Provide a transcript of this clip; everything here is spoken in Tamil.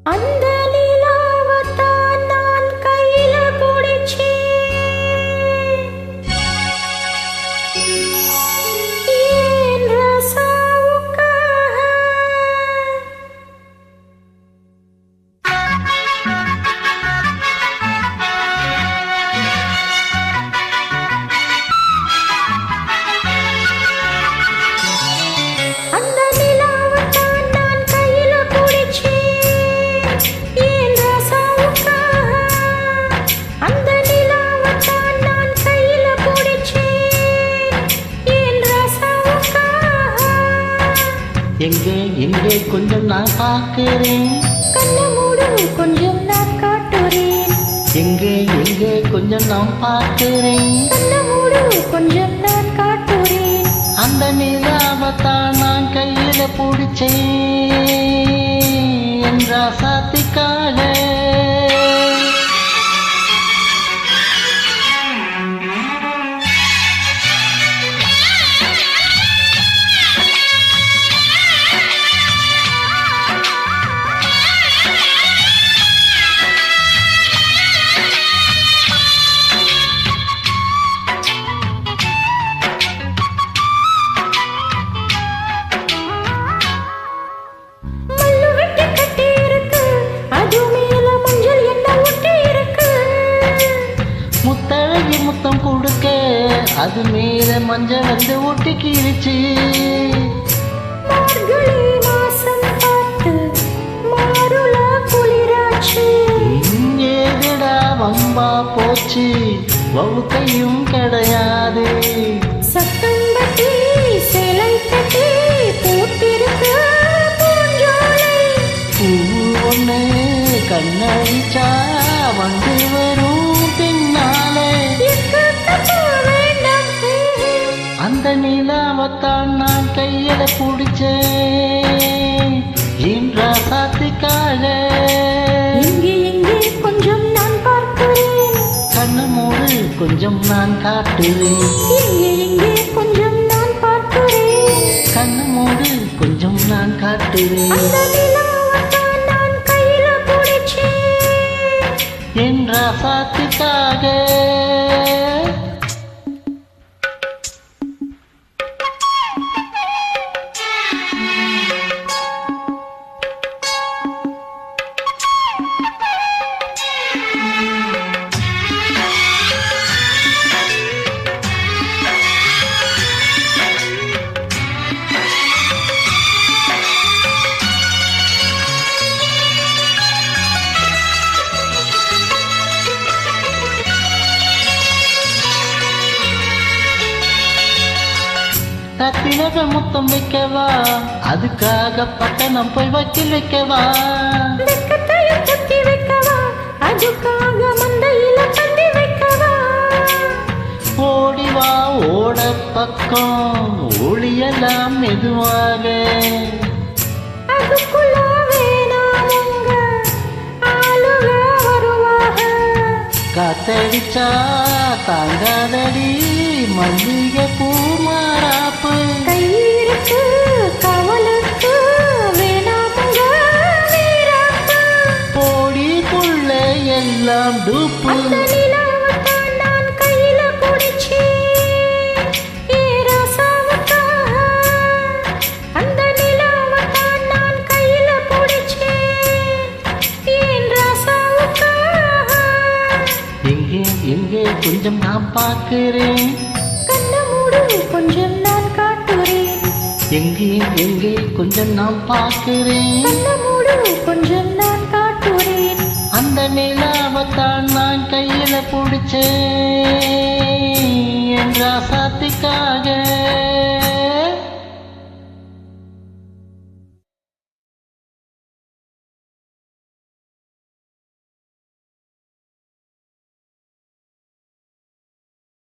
அந்த நிலாவத்தான் நான் கையில பிடிச்சேன். என் ரசாவுக்காக. அந்த நிலாவத்தான் நான் கையில பிடிச்சேன். என் ரசாவுக்காக. அந்த நிலாவத்தான் நான் கையில பிடிச்சேன். என் ரசாவுக்காக. எங்கே எங்கே கொஞ்சம் நான் பார்க்கிறேன். கண்ணை மூடு, கொஞ்சம் நான் காட்டுறேன். எங்கே எங்கே கொஞ்சம் நான் பார்க்கிறேன். கண்ணை மூடு, கொஞ்சம் நான் காட்டுறேன். அந்த நிலாவத்தான் நான் கையில பிடிச்சேன் என் ராசாத்திக்காக. மல்லு வெட்டி கட்டி இருக்கு, அது மேல மஞ்சள் எண்ணெய் ஒட்டி இருக்கு. முத்தழகி முத்தம் கொடுக்க அது மேல மஞ்சள் வந்து ஒட்டிக்கிருச்சு. மார்கழி மாசம் பார்த்து மாருளா குளிராச்சு. ஏதடா வம்பா போச்சு, வவுக்கையும் கிடையாது. சத்தம் கட்டி சேலை கட்டி பூத்திருக்கு பூஞ்சோலை. பூ ஒண்ணு கண்ணடிச்சா வந்து வரும் பின்னாலே. இக்கட்டு வேண்டாம். அந்த நிலாவத்தான் நான் கையில பிடிச்சேன் என் ராசாத்திக்காக. இங்கே இங்கே கொஞ்சம் நான் பார்க்கிறேன். கண்ணு மூடு, கொஞ்சம் நான் காட்டுறேன். இங்கே இங்கே கொஞ்சம் நான் பார்க்கிறேன். கண்ணு மூடு, கொஞ்சம் நான் காட்டுறேன். அந்த நிலாவத்தான் நான் கையில பிடிச்சேன். என் ராசாத்திக்காக. ரத்தினக முத்தம் வைக்கவா, அதுக்காக பட்டணம் போய் வக்கீல் வைக்கவா. வெக்கத்தையும் குத்தி வைக்கவா, அதுக்காக மந்தையில பந்தி வைக்கவா. ஓடிவா ஓட பக்கம் ஒளியெல்லாம் மெதுவாக. அதுக்குள்ள வேணாமுங்க ஆளுக வருவாக. காத்தடிச்சா தாங்காதடி மல்லிகை பூ மாறாப்பு. கையிருக்கு கவலுக்கு வேணாமுங்க வீராப்பு. ஓடிக்குள்ள எல்லாம் டூப்பு. அந்த நிலாவத்தான் நான் கையில பிடிச்சேன் என் ரசாவுக்காக. அந்த நிலாவத்தான் நான் கையில பிடிச்சேன் என் ரசாவுக்காக. எங்கே எங்கே கொஞ்சம் நான் பார்க்கிறேன். கண்ணை மூடு, கொஞ்சம் நான் காட்டுறேன். எங்கே எங்கே கொஞ்சம் நான் பார்க்கிறேன். கண்ணை